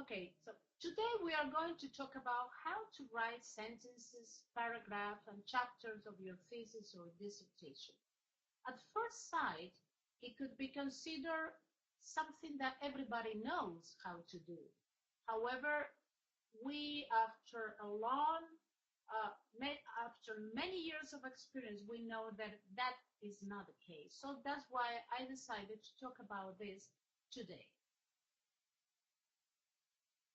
Okay, so today we are going to talk about how to write sentences, paragraphs, and chapters of your thesis or dissertation. At first sight, it could be considered something that everybody knows how to do. However, after many years of experience, we know that that is not the case. So that's why I decided to talk about this today.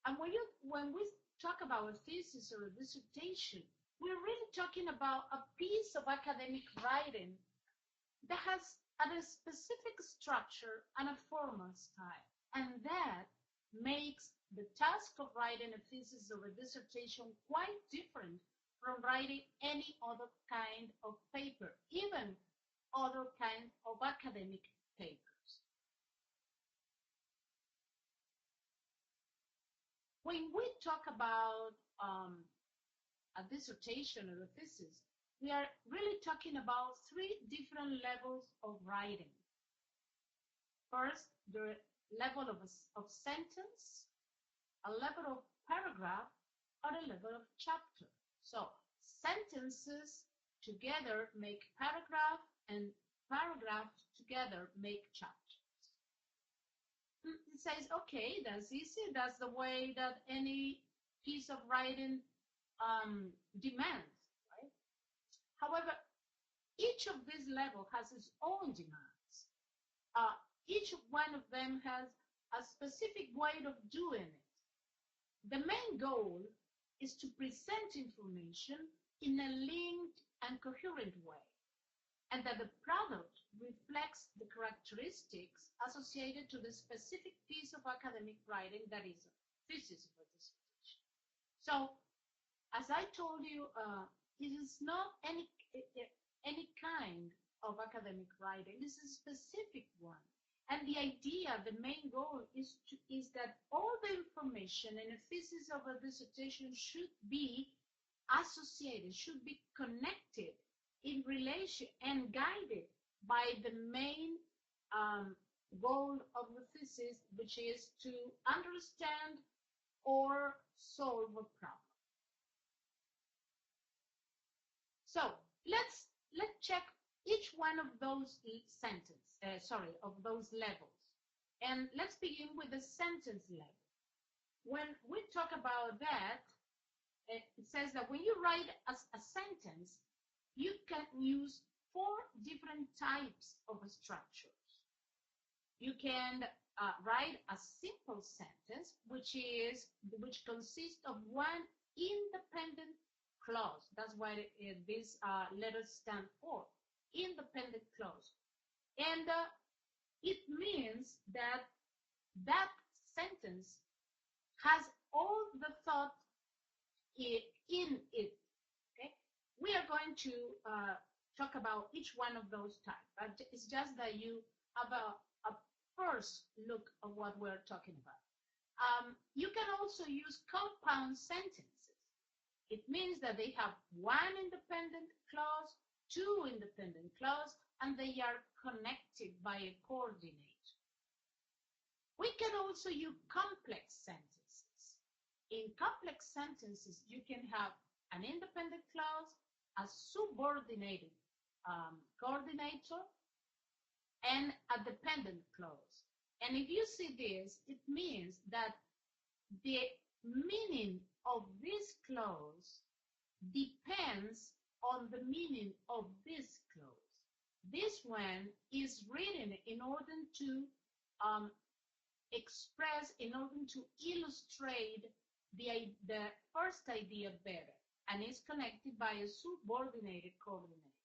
And when we talk about a thesis or a dissertation, we're really talking about a piece of academic writing that has a specific structure and a formal style. And that makes the task of writing a thesis or a dissertation quite different from writing any other kind of paper, even other kind of academic papers. When we talk about a dissertation or a thesis, we are really talking about three different levels of writing. First, the level of sentence, a level of paragraph, or a level of chapter. So sentences together make paragraph, and paragraphs together make chapter. It says, okay, that's easy. That's the way that any piece of writing demands, right? However, each of these levels has its own demands. Each one of them has a specific way of doing it. The main goal is to present information in a linked and coherent way, and that the product reflects the characteristics associated to the specific piece of academic writing that is a thesis or dissertation. So, as I told you, it is not any kind of academic writing. This is a specific one. And the idea, the main goal is that all the information in a thesis or a dissertation should be associated, should be connected in relation and guided by the main goal of the thesis, which is to understand or solve a problem. So let's check each one of those of those levels. And let's begin with the sentence level. When we talk about that, it says that when you write a sentence, you can use 4 different types of structures. You can write a simple sentence, which consists of one independent clause. That's what these letters stand for, independent clause. And it means that that sentence has all the thought in it. Okay, we are going to talk about each one of those types, but it's just that you have a first look of what we're talking about. You can also use compound sentences. It means that they have one independent clause, 2 independent clauses, and they are connected by a coordinator. We can also use complex sentences. In complex sentences, you can have an independent clause, a subordinated coordinator, and a dependent clause. And if you see this, it means that the meaning of this clause depends on the meaning of this clause. This one is written in order to express, in order to illustrate the first idea better, and is connected by a subordinated coordinator.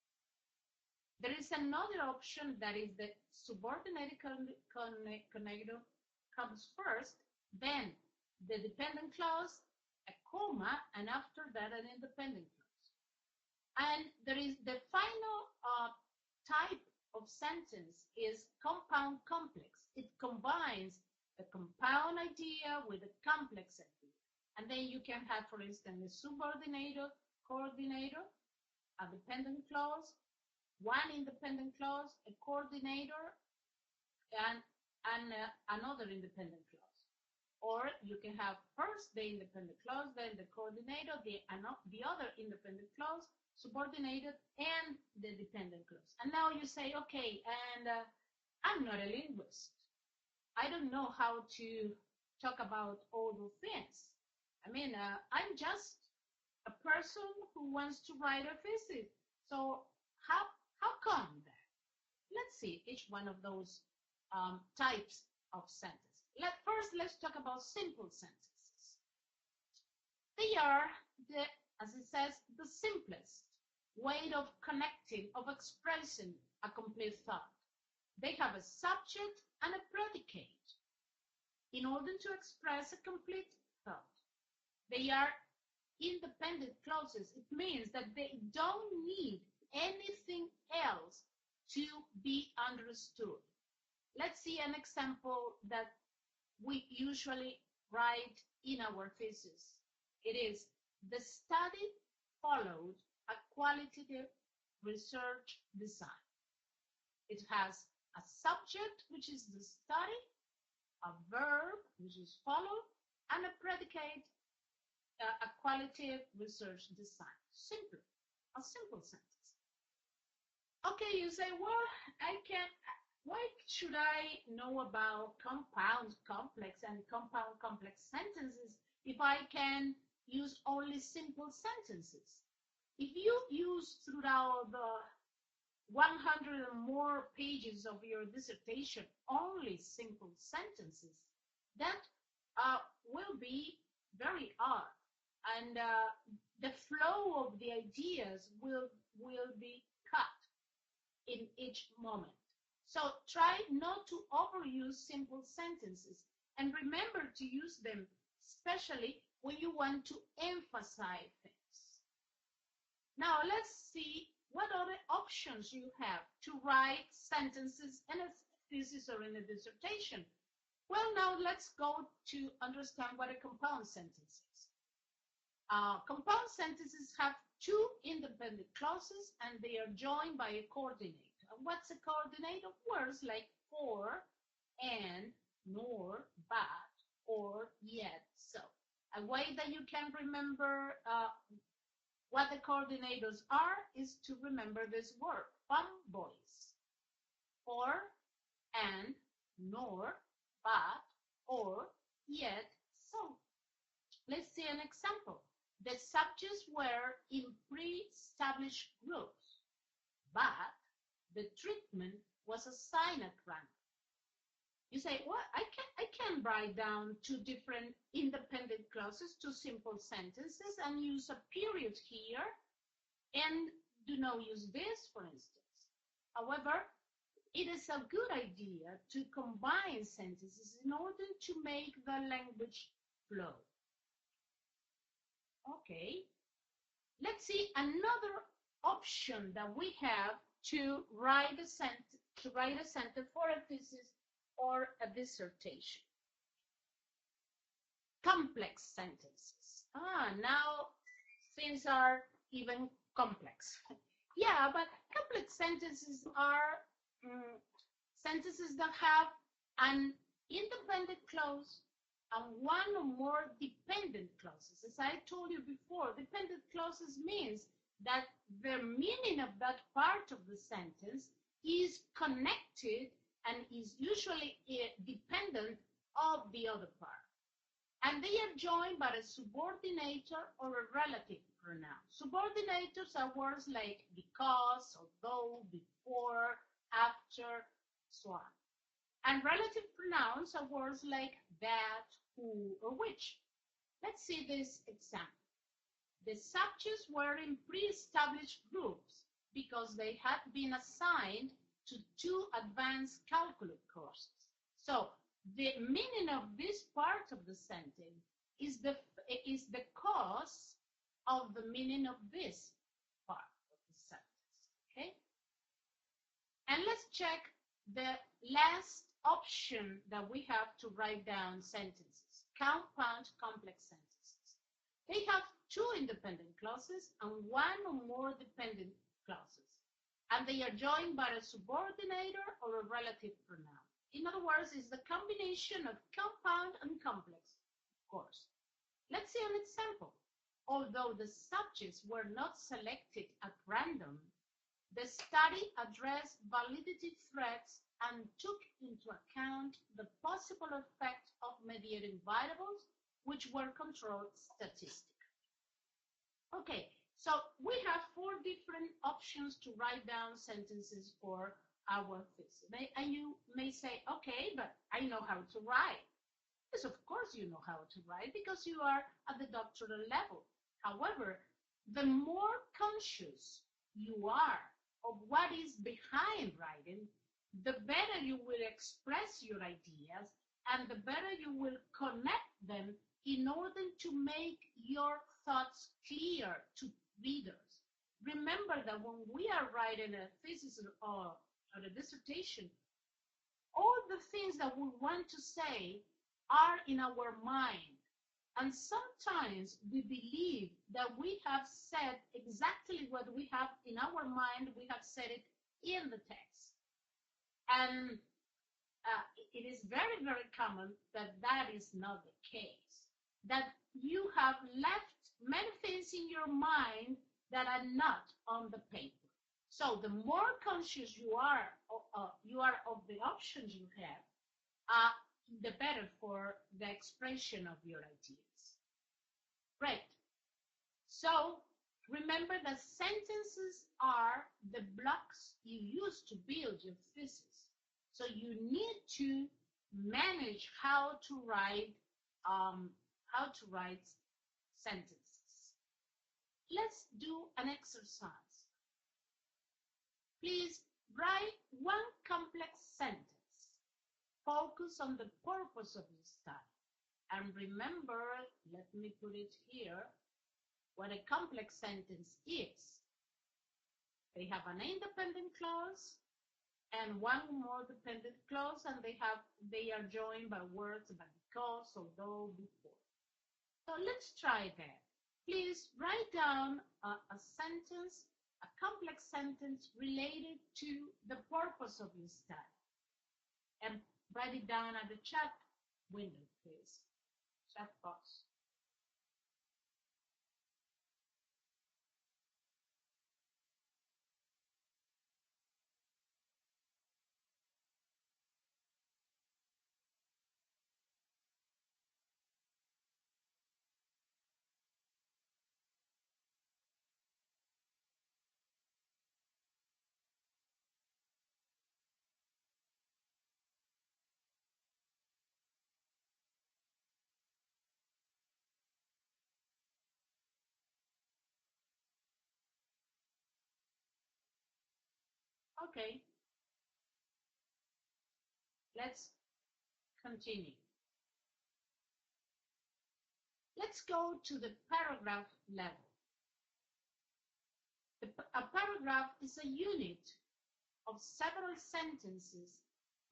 There is another option, that is the subordinated coordinator comes first, then the dependent clause, a comma, and after that an independent clause. And there is the final type of sentence is compound complex. It combines the compound idea with a complex idea. And then you can have, for instance, a subordinator coordinator, a dependent clause, one independent clause, a coordinator, and another independent clause. Or you can have first the independent clause, then the coordinator, the other independent clause, subordinated, and the dependent clause. And now you say, okay, and I'm not a linguist. I don't know how to talk about all the things. I mean, I'm just a person who wants to write a thesis. So how come that? Let's see each one of those types of sentences. Let's talk about simple sentences. They are, as it says, the simplest way of connecting, of expressing a complete thought. They have a subject and a predicate in order to express a complete thought. They are independent clauses. It means that they don't need anything else to be understood. Let's see an example that we usually write in our thesis. It is, the study followed a qualitative research design. It has a subject, which is the study, a verb, which is follow, and a predicate, a qualitative research design. Simple, a simple sentence. Okay, you say, well, why should I know about compound, complex, and compound, complex sentences if I can use only simple sentences? If you use throughout the 100 or more pages of your dissertation only simple sentences, that will be very odd, and the flow of the ideas will be cut in each moment. So try not to overuse simple sentences, and remember to use them especially when you want to emphasize things. Now let's see what other options you have to write sentences in a thesis or in a dissertation. Well, now let's go to understand what a compound sentence is. Compound sentences have two independent clauses, and they are joined by a coordinator. What's a coordinator? Words like for, and, nor, but, or, yet, so. A way that you can remember what the coordinators are is to remember this word, boys. For, and, nor, but, or, yet, so. Let's see an example. The subjects were in pre-established groups, but the treatment was assigned at random. You say, well, I can write down two different independent clauses, two simple sentences, and use a period here, and do not use this, for instance. However, it is a good idea to combine sentences in order to make the language flow. Okay, let's see another option that we have to write a sentence for a thesis or a dissertation. Complex sentences. Now things are even complex. Yeah, but complex sentences are sentences that have an independent clause and one or more dependent clauses. As I told you before, dependent clauses means that the meaning of that part of the sentence is connected and is usually dependent of the other part. And they are joined by a subordinator or a relative pronoun. Subordinators are words like because, although, before, after, so on. And relative pronouns are words like that, who, or which. Let's see this example. The subjects were in pre-established groups because they had been assigned to two advanced calculus courses. So the meaning of this part of the sentence is the cause of the meaning of this part of the sentence. Okay? And let's check the last option that we have to write down sentences. Compound complex sentences. They have two independent clauses and one or more dependent clauses, and they are joined by a subordinator or a relative pronoun. In other words, it's the combination of compound and complex, of course. Let's see an example. Although the subjects were not selected at random, the study addressed validity threats and took into account the possible effect of mediating variables, which were controlled statistically. Okay, so we have 4 different options to write down sentences for our thesis. And you may say, okay, but I know how to write. Yes, of course you know how to write because you are at the doctoral level. However, the more conscious you are of what is behind writing, the better you will express your ideas and the better you will connect them in order to make your thoughts clear to readers. Remember that when we are writing a thesis or a dissertation, all the things that we want to say are in our mind. And sometimes we believe that we have said exactly what we have in our mind, we have said it in the text. And it is very, very common that that is not the case. That you have left many things in your mind that are not on the paper. So the more conscious you are of the options you have, the better for the expression of your ideas. Great. So remember that sentences are the blocks you use to build your thesis. So you need to manage how to write sentences. Let's do an exercise. Please write one complex sentence. Focus on the purpose of the study. And remember, let me put it here, what a complex sentence is. They have an independent clause and one more dependent clause, and they are joined by words about because, although, before. So let's try that. Please write down a sentence, a complex sentence related to the purpose of your study. And write it down at the chat window, please. Chat box. Okay. Let's continue. Let's go to the paragraph level. A paragraph is a unit of several sentences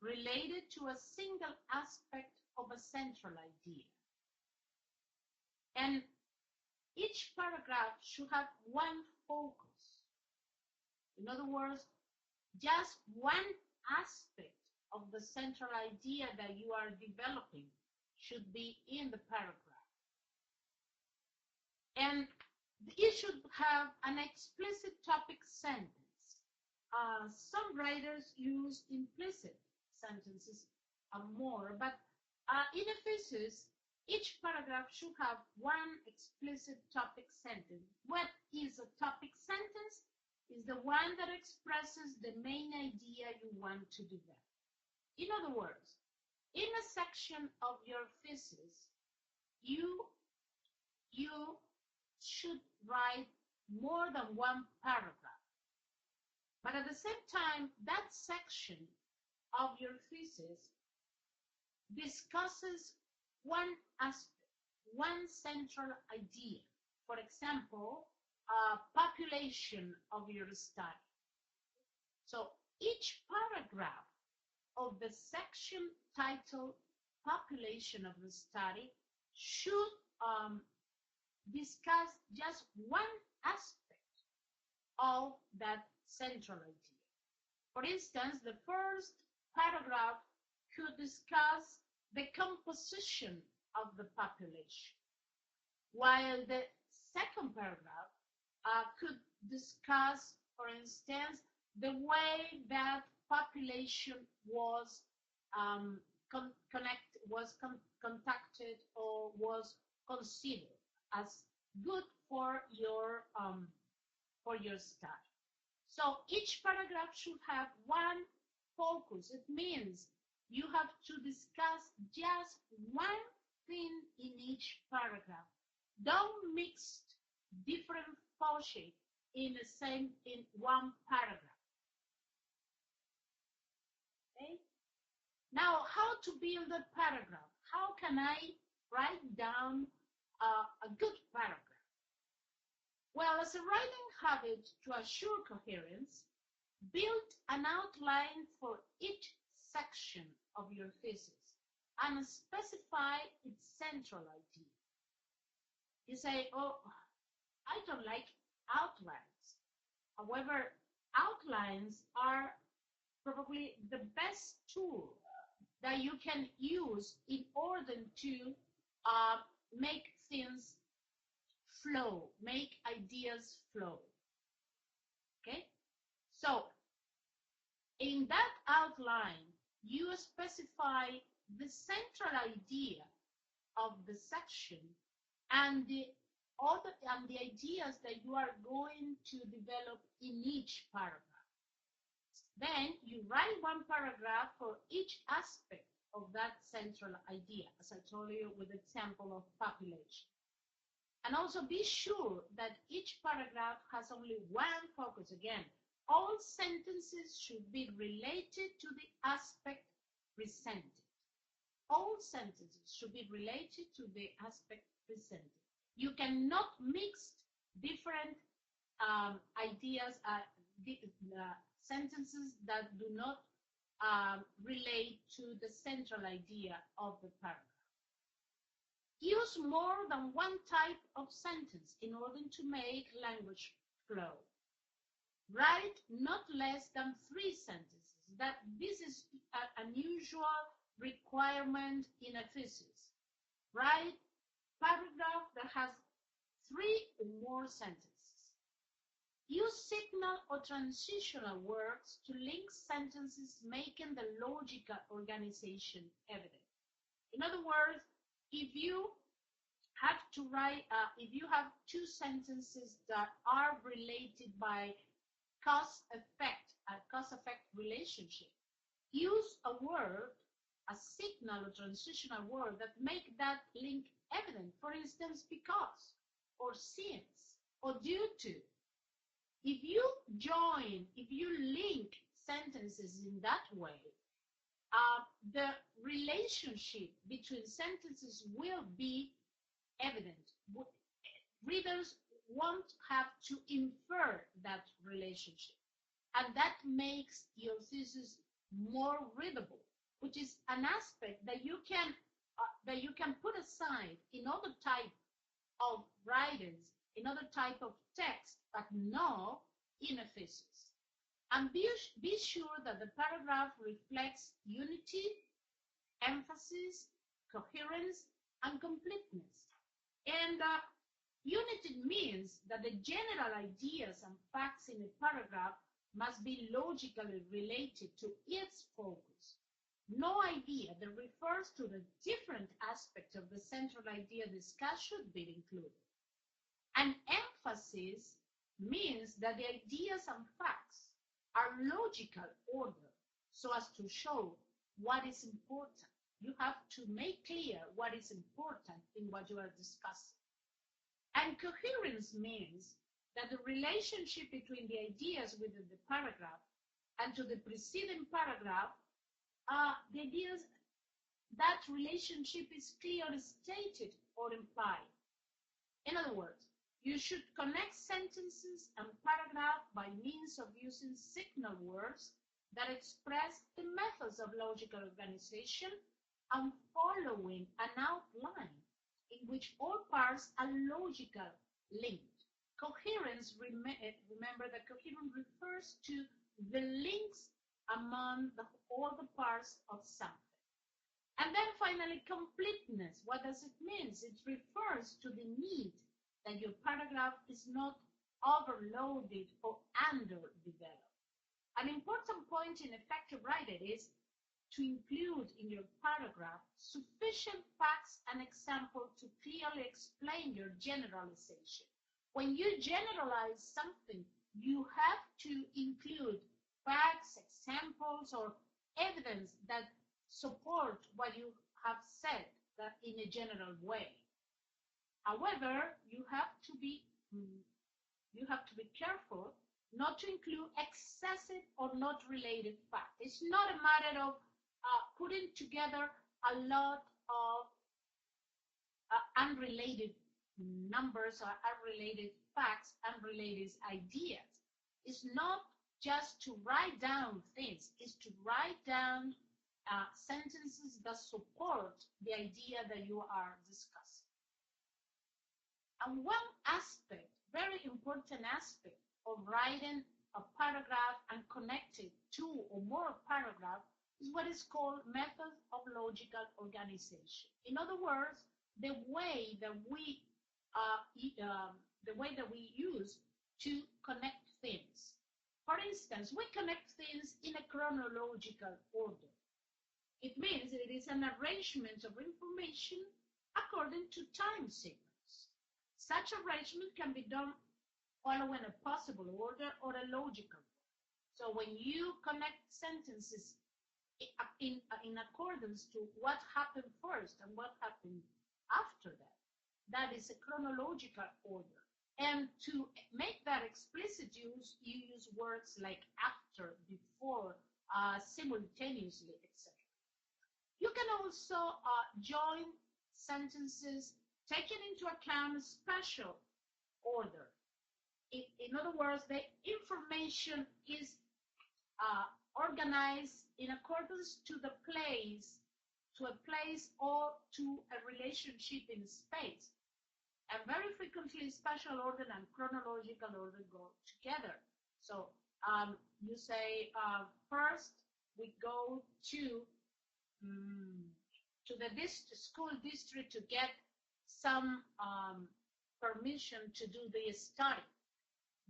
related to a single aspect of a central idea. And each paragraph should have one focus. In other words, just one aspect of the central idea that you are developing should be in the paragraph. And it should have an explicit topic sentence. Some writers use implicit sentences more, but in a thesis, each paragraph should have one explicit topic sentence. What is a topic sentence? Is the one that expresses the main idea you want to develop. In other words, in a section of your thesis, you should write more than one paragraph. But at the same time, that section of your thesis discusses one aspect, one central idea. For example, population of your study. So each paragraph of the section titled population of the study should discuss just one aspect of that central idea. For instance, the first paragraph could discuss the composition of the population, while the second paragraph could discuss, for instance, the way that population was contacted or was considered as good for your study. So each paragraph should have one focus. It means you have to discuss just one thing in each paragraph. Don't mix different portions in one paragraph. Okay? Now, how to build a paragraph? How can I write down a good paragraph? Well, as a writing habit to assure coherence, build an outline for each section of your thesis and specify its central idea. You say, oh, I don't like outlines. However, outlines are probably the best tool that you can use in order to make things flow, make ideas flow. Okay? So, in that outline, you specify the central idea of the section and the ideas that you are going to develop in each paragraph. Then you write one paragraph for each aspect of that central idea, as I told you with the example of population. And also be sure that each paragraph has only one focus. Again, all sentences should be related to the aspect presented. All sentences should be related to the aspect presented. You cannot mix different ideas, sentences that do not relate to the central idea of the paragraph. Use more than one type of sentence in order to make language flow. Write not less than 3 sentences. This is an unusual requirement in a thesis. Write paragraph that has 3 or more sentences. Use signal or transitional words to link sentences, making the logical organization evident. In other words, if you have to write, if you have 2 sentences that are related by cause-effect, a cause-effect relationship, use a word, a signal or transitional word that make that link evident. For instance, because, or since, or due to. If you link sentences in that way, the relationship between sentences will be evident. Readers won't have to infer that relationship. And that makes your thesis more readable, which is an aspect that you can put aside in other type of writings, in other type of text, but no in a thesis. And be sure that the paragraph reflects unity, emphasis, coherence, and completeness. And unity means that the general ideas and facts in a paragraph must be logically related to its focus. No idea that refers to the different aspects of the central idea discussed should be included. And emphasis means that the ideas and facts are logical order so as to show what is important. You have to make clear what is important in what you are discussing. And coherence means that the relationship between the ideas within the paragraph and to the preceding paragraph, the ideas, that relationship is clearly stated or implied. In other words, you should connect sentences and paragraph by means of using signal words that express the methods of logical organization and following an outline in which all parts are logical linked. Coherence, remember that coherence refers to the links among all the parts of something. And then finally, completeness. What does it mean? It refers to the need that your paragraph is not overloaded or underdeveloped. An important point in effective writing is to include in your paragraph sufficient facts and examples to clearly explain your generalization. When you generalize something, you have to include facts, examples, or evidence that support what you have said that in a general way. However, you have to be careful not to include excessive or not related facts. It's not a matter of putting together a lot of unrelated numbers or unrelated facts, unrelated ideas. It's not just to write down things, it's to write down sentences that support the idea that you are discussing. And one aspect, very important aspect of writing a paragraph and connecting two or more paragraphs is what is called method of logical organization. In other words, the way that we use to connect things. For instance, we connect things in a chronological order. It means it is an arrangement of information according to time sequence. Such arrangement can be done following a possible order or a logical one. So when you connect sentences in accordance to what happened first and what happened after that, that is a chronological order. And to make that explicit, you use words like after, before, simultaneously, etc. You can also join sentences taking into account spatial order. In other words, the information is organized in accordance to a place or to a relationship in space. And very frequently, spatial order and chronological order go together. So you say, first we go to the school district to get some permission to do the study.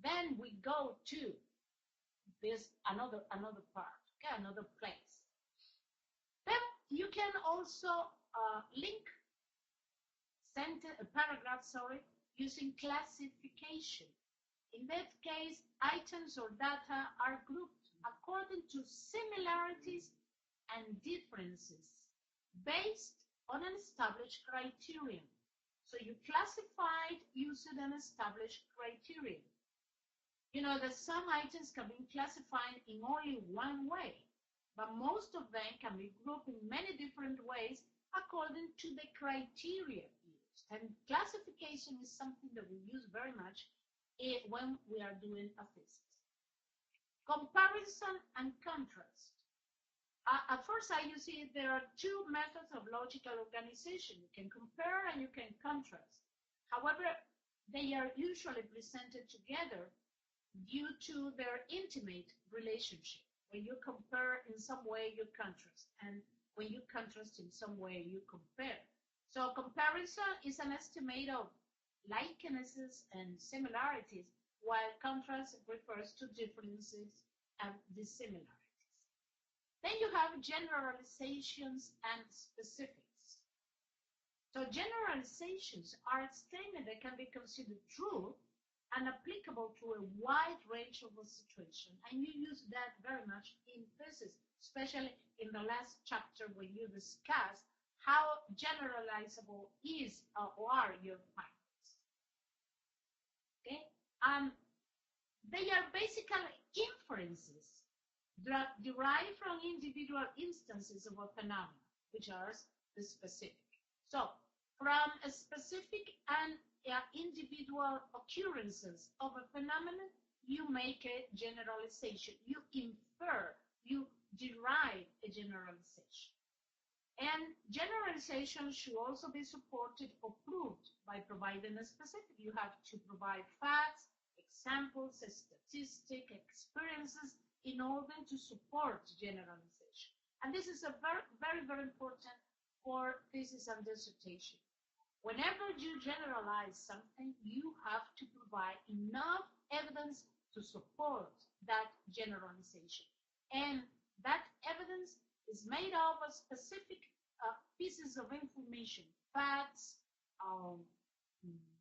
Then we go to this another part, okay, another place. Then you can also link paragraphs, using classification. In that case, items or data are grouped according to similarities and differences based on an established criterion. So you classified using an established criterion. You know that some items can be classified in only one way, but most of them can be grouped in many different ways according to the criteria used. And classification is something that we use very much when we are doing a thesis. Comparison and contrast. At first sight, you see there are two methods of logical organization. You can compare and you can contrast. However, they are usually presented together due to their intimate relationship. When you compare, in some way you contrast, and when you contrast, in some way you compare. So comparison is an estimate of likenesses and similarities, while contrast refers to differences and dissimilarities. Then you have generalizations and specifics. So generalizations are statements that can be considered true and applicable to a wide range of a situation. And you use that very much in thesis, especially in the last chapter when you discuss how generalizable is or are your findings. Okay? They are basically inferences that derive from individual instances of a phenomenon, which are the specific. So, from a specific and individual occurrences of a phenomenon, you make a generalization. You infer, you derive a generalization. And generalization should also be supported or proved by providing a specific. You have to provide facts, examples, statistics, experiences in order to support generalization. And this is a very, very, very important for thesis and dissertation. Whenever you generalize something, you have to provide enough evidence to support that generalization. And that evidence is made up of specific pieces of information, facts,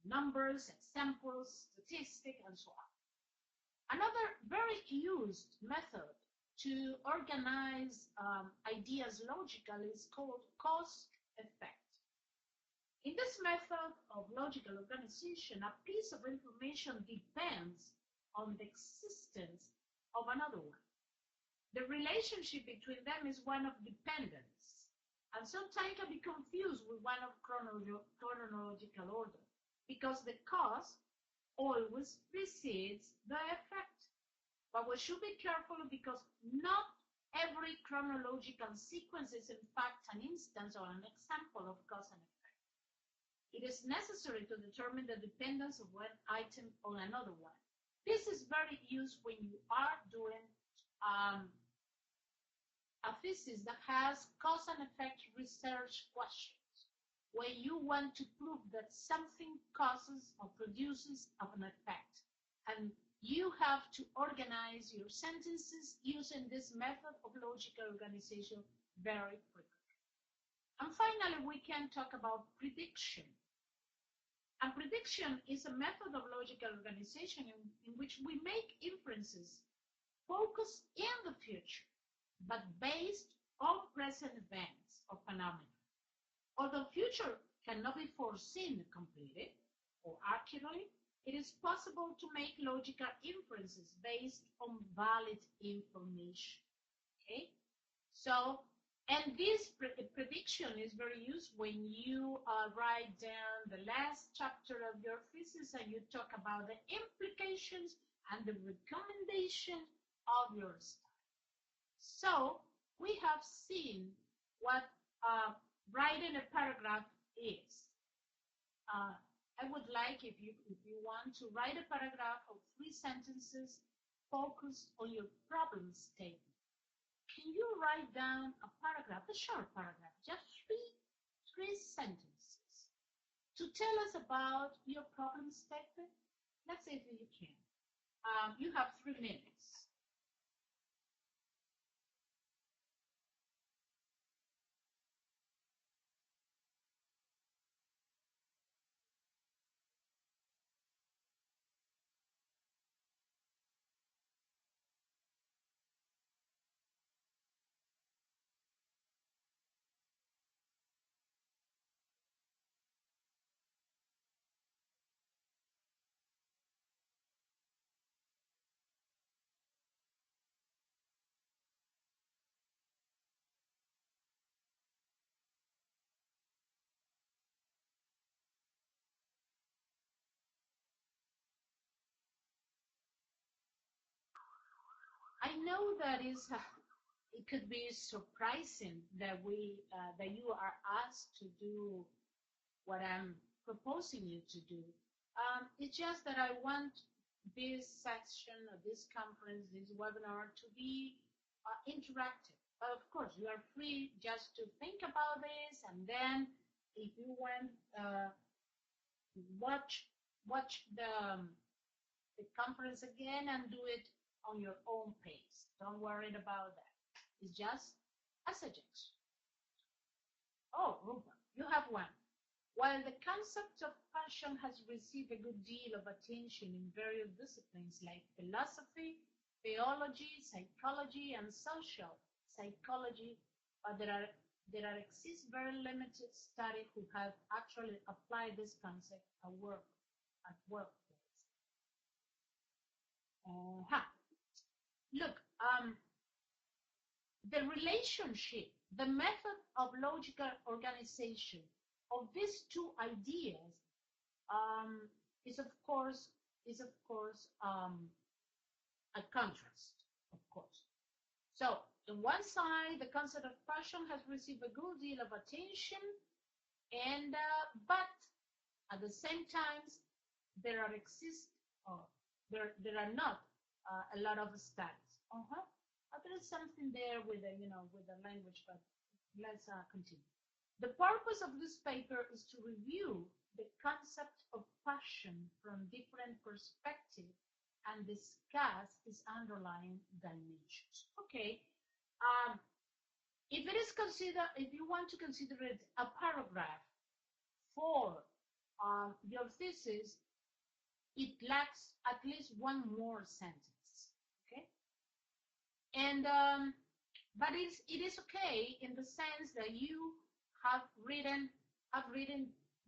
numbers, examples, statistics, and so on. Another very used method to organize ideas logically is called cause-effect. In this method of logical organization, a piece of information depends on the existence of another one. The relationship between them is one of dependence, and sometimes can be confused with one of chronological order, because the cause always precedes the effect. But we should be careful because not every chronological sequence is in fact an instance or an example of cause and effect. It is necessary to determine the dependence of one item on another one. This is very used when you are doing a thesis that has cause and effect research questions, where you want to prove that something causes or produces an effect. And you have to organize your sentences using this method of logical organization very frequently. And finally, we can talk about prediction. And prediction is a method of logical organization in which we make inferences focused in the future, but based on present events or phenomena. Although future cannot be foreseen completely or accurately, it is possible to make logical inferences based on valid information. Okay, so and this prediction is very used when you write down the last chapter of your thesis and you talk about the implications and the recommendation of your study. So we have seen what writing a paragraph is. I would like if you want to write a paragraph of 3 sentences focused on your problem statement. Can you write down a paragraph, a short paragraph, just three sentences to tell us about your problem statement? Let's see if you can. You have 3 minutes. I know that it could be surprising that that you are asked to do what I'm proposing you to do. It's just that I want this section or this conference, this webinar to be interactive. But of course, you are free just to think about this, and then if you want, watch the conference again and do it on your own pace. Don't worry about that. It's just a suggestion. Oh, Rupa, you have one. While the concept of passion has received a good deal of attention in various disciplines like philosophy, theology, psychology, and social psychology, but there exists very limited studies who have actually applied this concept at workplace. Look, the relationship, the method of logical organization of these 2 ideas is of course a contrast, of course. So on one side, the concept of passion has received a good deal of attention, and but at the same time, there are not a lot of studies. There is something there with the language, but let's continue. The purpose of this paper is to review the concept of passion from different perspectives and discuss its underlying dimensions. Okay, if it is considered, if you want to consider it a paragraph for your thesis, it lacks at least one more sentence. Okay, and but it is okay in the sense that you have written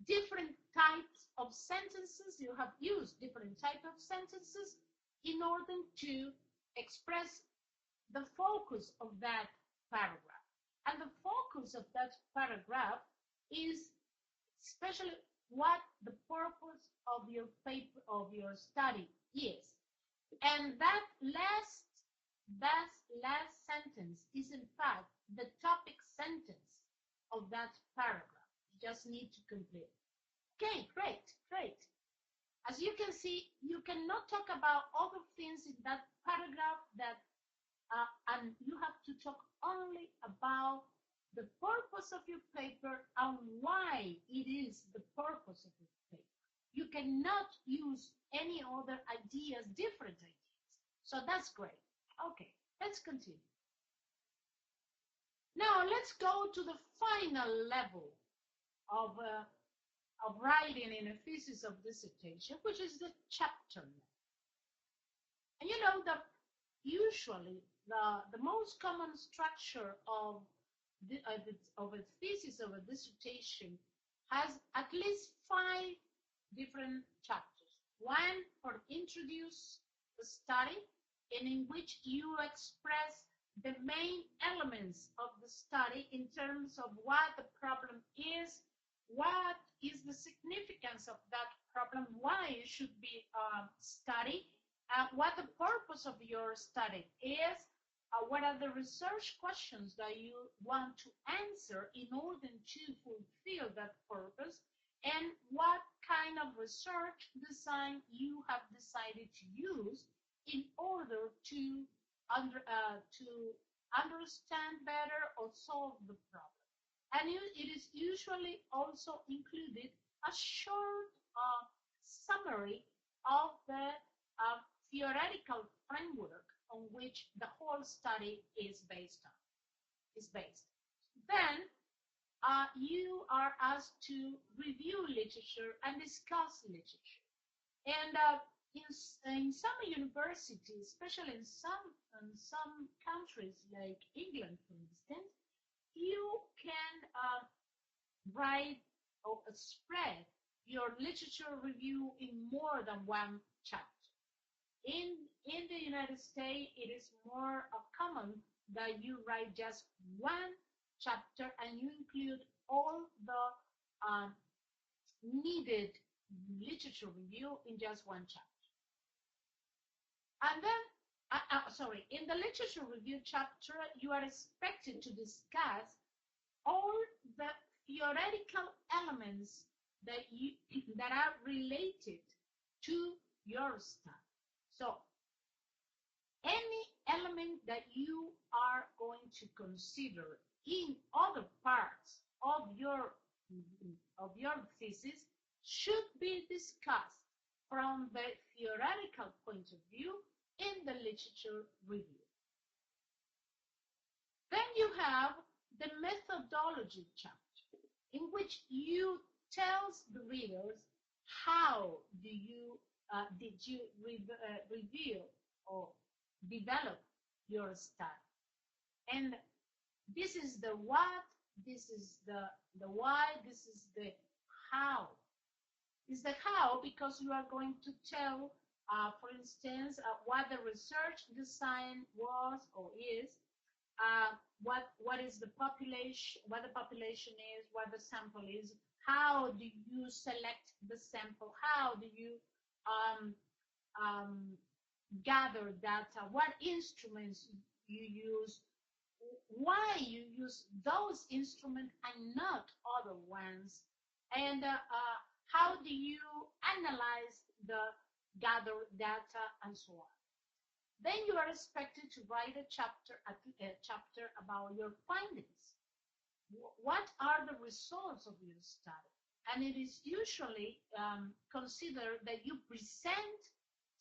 different types of sentences. You have used different types of sentences in order to express the focus of that paragraph. And the focus of that paragraph is especially what the purpose of your paper, of your study is. And that last sentence is in fact the topic sentence of that paragraph. You just need to complete it. Okay, great. As you can see, you cannot talk about other things in that paragraph and you have to talk only about the purpose of your paper and why it is the purpose of your paper. You cannot use any other ideas, different ideas. So that's great. Okay, let's continue. Now let's go to the final level of writing in a thesis of dissertation, which is the chapter level. And you know that usually the most common structure of a thesis of a dissertation has at least 5 different chapters. One for introduce the study, and in which you express the main elements of the study in terms of what the problem is, what is the significance of that problem, why it should be studied, what the purpose of your study is, what are the research questions that you want to answer in order to fulfill that purpose, and what kind of research design you have decided to use in order to understand better or solve the problem. And it is usually also included a short summary of the theoretical framework on which the whole study is based. Then you are asked to review literature and discuss literature. And in some universities, especially in some countries like England, for instance, you can write or spread your literature review in more than one chapter. In the United States, it is more common that you write just one chapter and you include all the needed literature review in just one chapter. And then, in the literature review chapter, you are expected to discuss all the theoretical elements that are related to your study. So any element that you are going to consider in other parts of your thesis should be discussed from the theoretical point of view in the literature review. Then you have the methodology chapter, in which you tell the readers how did you reveal or develop your study. And this is the what, this is the why, this is the how. It's the how because you are going to tell, for instance, what the research design was or is, what is the population, what the population is, what the sample is, how do you select the sample, how do you gather data, what instruments you use, why you use those instruments and not other ones, and how do you analyze the gathered data, and so on. Then you are expected to write a chapter about your findings. what are the results of your study? And it is usually considered that you present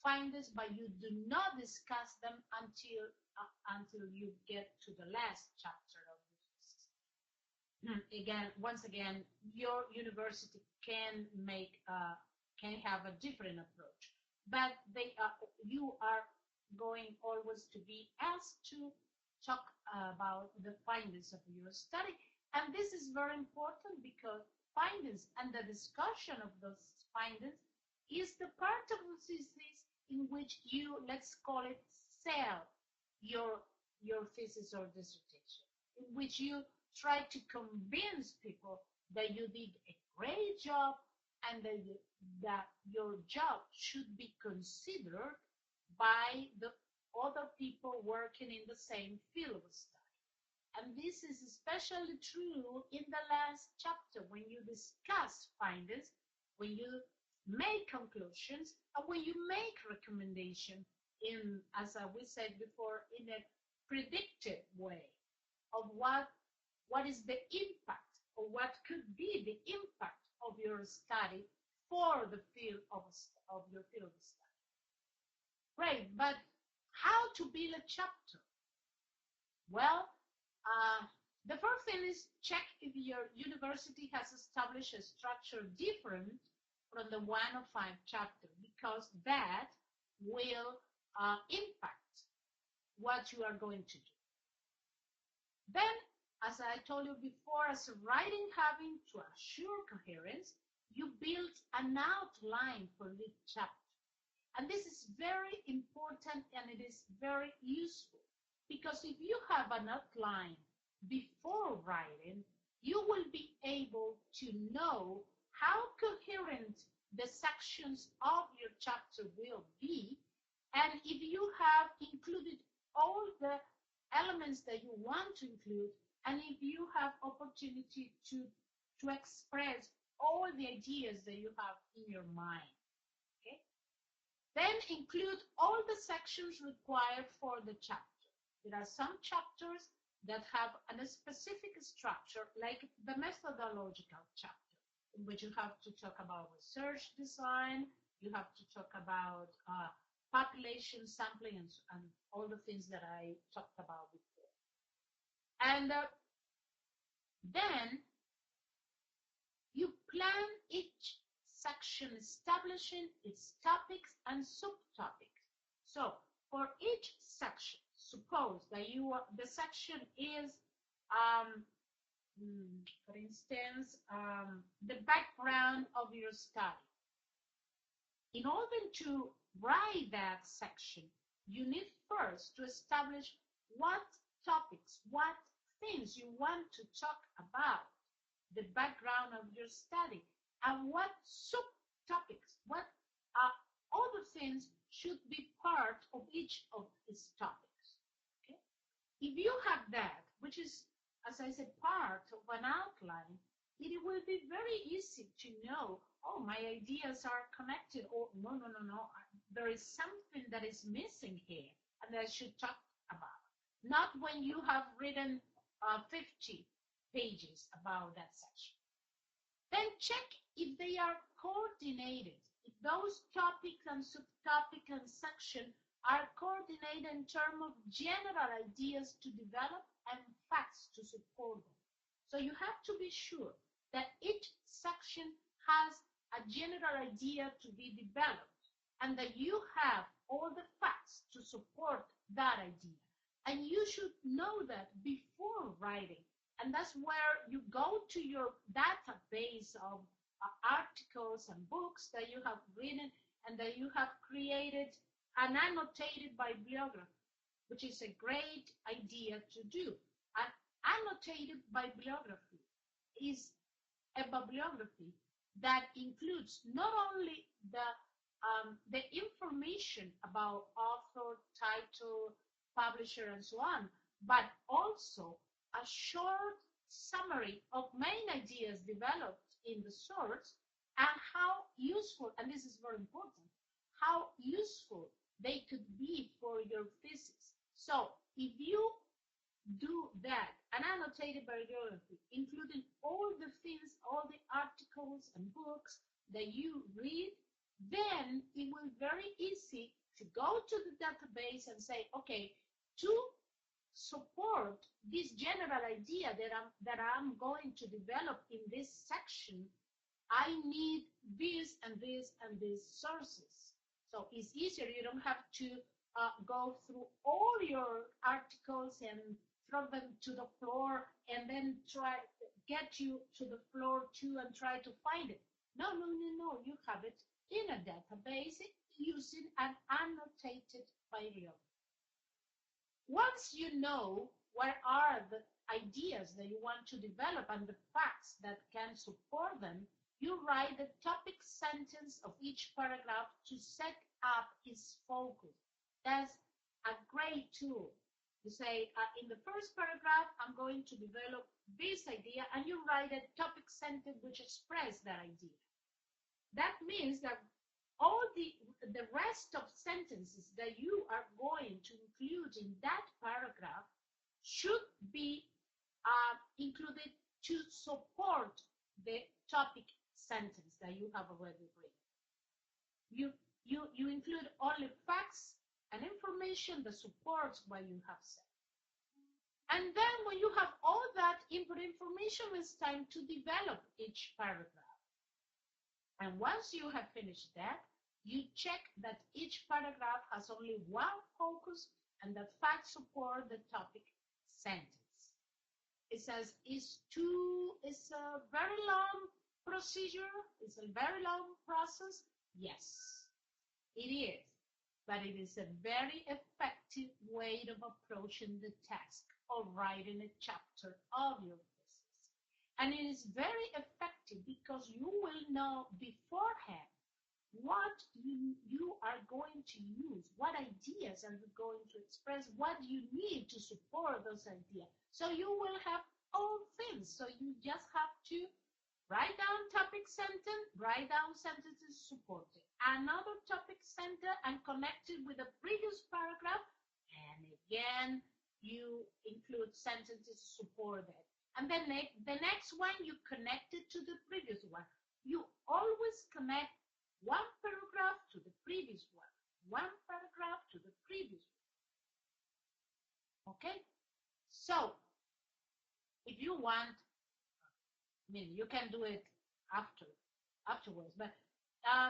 findings, but you do not discuss them until you get to the last chapter of the thesis. Once again, your university can have a different approach, but you are going always to be asked to talk about the findings of your study. And this is very important because findings and the discussion of those findings is the part of the thesis in which you, let's call it, sell your thesis or dissertation, in which you try to convince people that you did a great job and that your job should be considered by the other people working in the same field of study. And this is especially true in the last chapter when you discuss findings, when you make conclusions, and when you make recommendations in, as we said before, in a predictive way of what is the impact or what could be the impact of your study for the field of your field of study. Great, but how to build a chapter? Well, the first thing is check if your university has established a structure different from the 1 of 5 chapter, because that will impact what you are going to do. Then, as I told you before, as a writing having to assure coherence, you build an outline for each chapter. And this is very important and it is very useful, because if you have an outline before writing, you will be able to know how coherent the sections of your chapter will be, and if you have included all the elements that you want to include, and if you have opportunity to express all the ideas that you have in your mind. Okay? Then include all the sections required for the chapter. There are some chapters that have a specific structure, like the methodological chapter, in which you have to talk about research design, you have to talk about population sampling, and all the things that I talked about before. And then you plan each section, establishing its topics and subtopics. So for each section, suppose that the section is, for instance, the background of your study. In order to write that section, you need first to establish what topics, what things you want to talk about, the background of your study, and what subtopics, what other things should be part of each of these topics. Okay? If you have that, which is, as I said, part of an outline, it will be very easy to know, oh, my ideas are connected, or no, there is something that is missing here and I should talk about. Not when you have written 50 pages about that section. Then check if they are coordinated, if those topics and subtopics and section are coordinated in terms of general ideas to develop and facts to support them. So you have to be sure that each section has a general idea to be developed and that you have all the facts to support that idea. And you should know that before writing. And that's where you go to your database of articles and books that you have written and that you have created an annotated bibliography, which is a great idea to do. An annotated bibliography is a bibliography that includes not only the information about author, title, publisher, and so on, but also a short summary of main ideas developed in the source and how useful, and this is very important, how useful they could be for your thesis. So if you do that, an annotated annotated bibliography, including all the things, all the articles and books that you read, then it will be very easy to go to the database and say, okay, to support this general idea that I'm going to develop in this section, I need this and this and these sources. So it's easier. You don't have to go through all your articles and throw them to the floor and then try to get you to the floor too and try to find it. No. You have it in a database using an annotated bibliography. Once you know what are the ideas that you want to develop and the facts that can support them, you write the topic sentence of each paragraph to set up its focus. That's a great tool. You say, in the first paragraph, I'm going to develop this idea, and you write a topic sentence which expresses that idea. That means that all the rest of sentences that you are going to include in that paragraph should be included to support the topic sentence that you have already written. You include only facts and information that supports what you have said. And then when you have all that input information, it's time to develop each paragraph. And once you have finished that, you check that each paragraph has only one focus and that facts support the topic sentence. It says it's a very long procedure, it's a very long process. Yes, it is, but it is a very effective way of approaching the task of writing a chapter of your thesis. And it is very effective because you will know beforehand what you are going to use, what ideas are you going to express, what you need to support those ideas. So you will have all things. So you just have to write down topic sentence, write down sentences supported, another topic sentence and connect it with the previous paragraph, and again you include sentences supported. And then the next one you connect it to the previous one. You always connect one paragraph to the previous one paragraph to the previous one. Okay? So, if you want, you can do it afterwards, but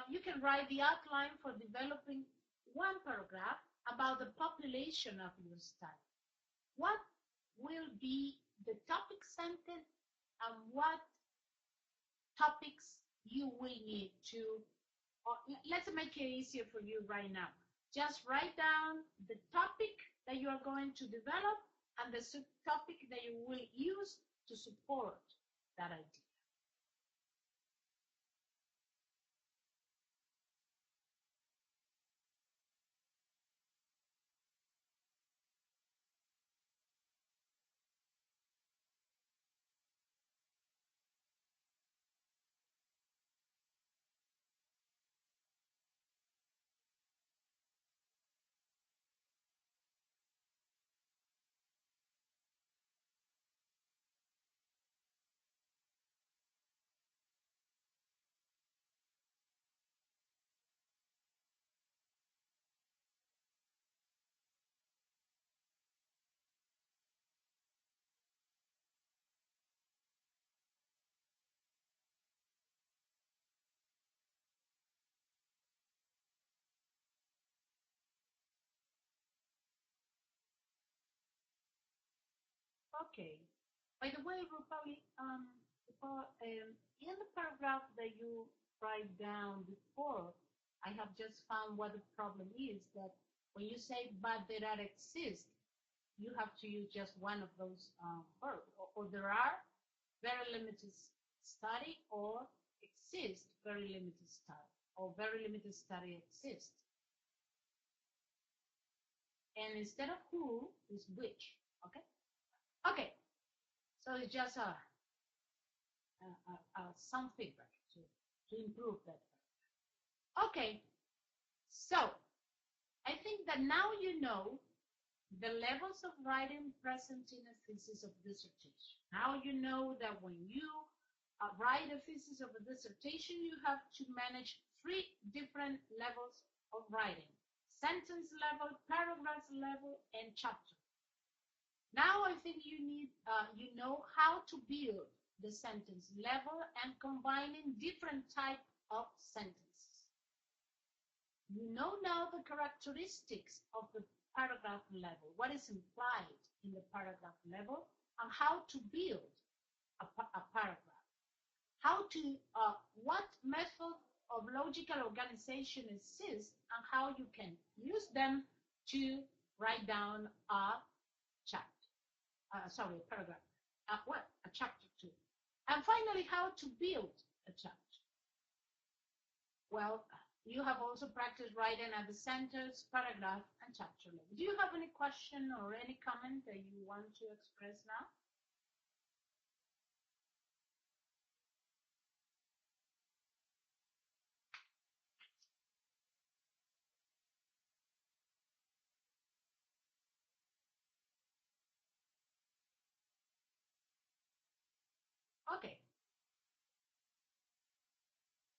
you can write the outline for developing one paragraph about the population of your study. What will be the topic sentence and what topics you will need to. Let's make it easier for you right now. Just write down the topic that you are going to develop and the subtopic that you will use to support that idea. Okay. By the way, Rupali, in the paragraph that you write down before, I have just found what the problem is, that when you say but there are exist, you have to use just one of those verbs, or there are very limited study, or exist very limited study, or very limited study exist. And instead of who is which, okay? Okay, so it's just some feedback to improve that. Okay, so I think that now you know the levels of writing present in a thesis of dissertation. Now you know that when you write a thesis of a dissertation, you have to manage 3 different levels of writing: sentence level, paragraph level, and chapter. Now I think you know how to build the sentence level and combining different types of sentences. You know now the characteristics of the paragraph level, what is implied in the paragraph level, and how to build a paragraph. What method of logical organization exists and how you can use them to write down a chapter, a paragraph, a chapter 2. And finally, how to build a chapter. Well, you have also practiced writing at the sentence, paragraph, and chapter level. Do you have any question or any comment that you want to express now? Okay.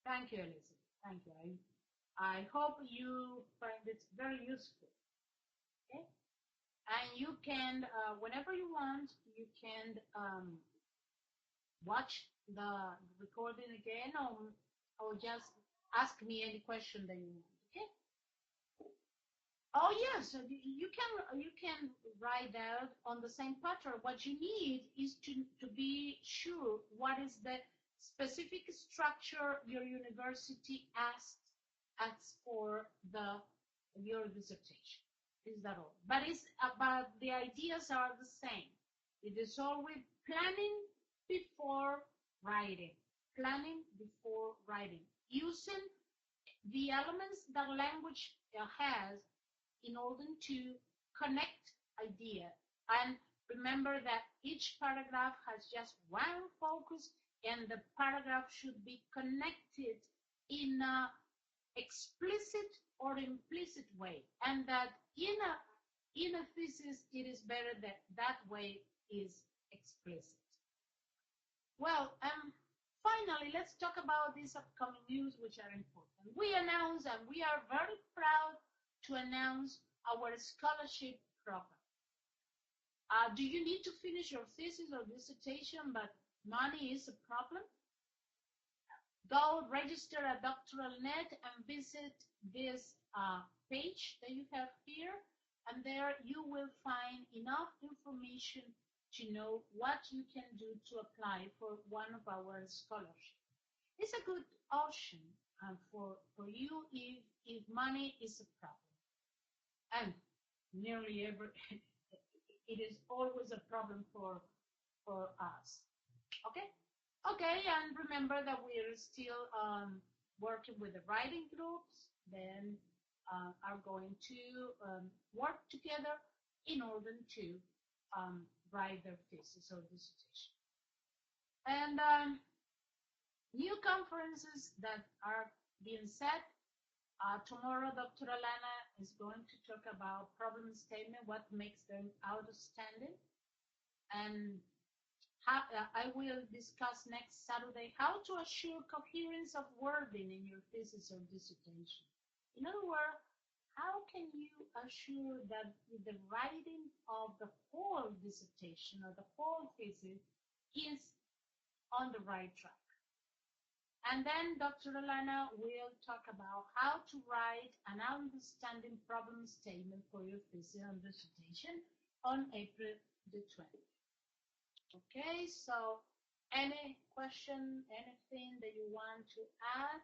Thank you, Elizabeth. Thank you. I hope you find it very useful. Okay? And you can, whenever you want, you can watch the recording again, or just ask me any question that you want. Okay? Oh yes, you can write out on the same pattern. What you need is to be sure what is the specific structure your university asks for your dissertation. Is that all? But the ideas are the same. It is always planning before writing. Planning before writing. Using the elements that language has in order to connect idea. And remember that each paragraph has just one focus, and the paragraph should be connected in a explicit or implicit way, and that in a thesis it is better that way is explicit. Well, finally, let's talk about these upcoming news, which are important. We announce, and we are very proud to announce, our scholarship program. Do you need to finish your thesis or dissertation, but money is a problem? Go register at Doctoral.net and visit this page that you have here, and there you will find enough information to know what you can do to apply for one of our scholarships. It's a good option for you if money is a problem. And nearly it is always a problem for us. Okay? Okay, and remember that we are still working with the writing groups, then are going to work together in order to write their thesis or dissertation. And new conferences that are being set. Tomorrow, Dr. Alana is going to talk about problem statement, what makes them outstanding. And I will discuss next Saturday how to assure coherence of wording in your thesis or dissertation. In other words, how can you assure that the writing of the whole dissertation or the whole thesis is on the right track? And then Dr. Alana will talk about how to write an understanding problem statement for your thesis and dissertation on April the 20th. Okay, so any question, anything that you want to add?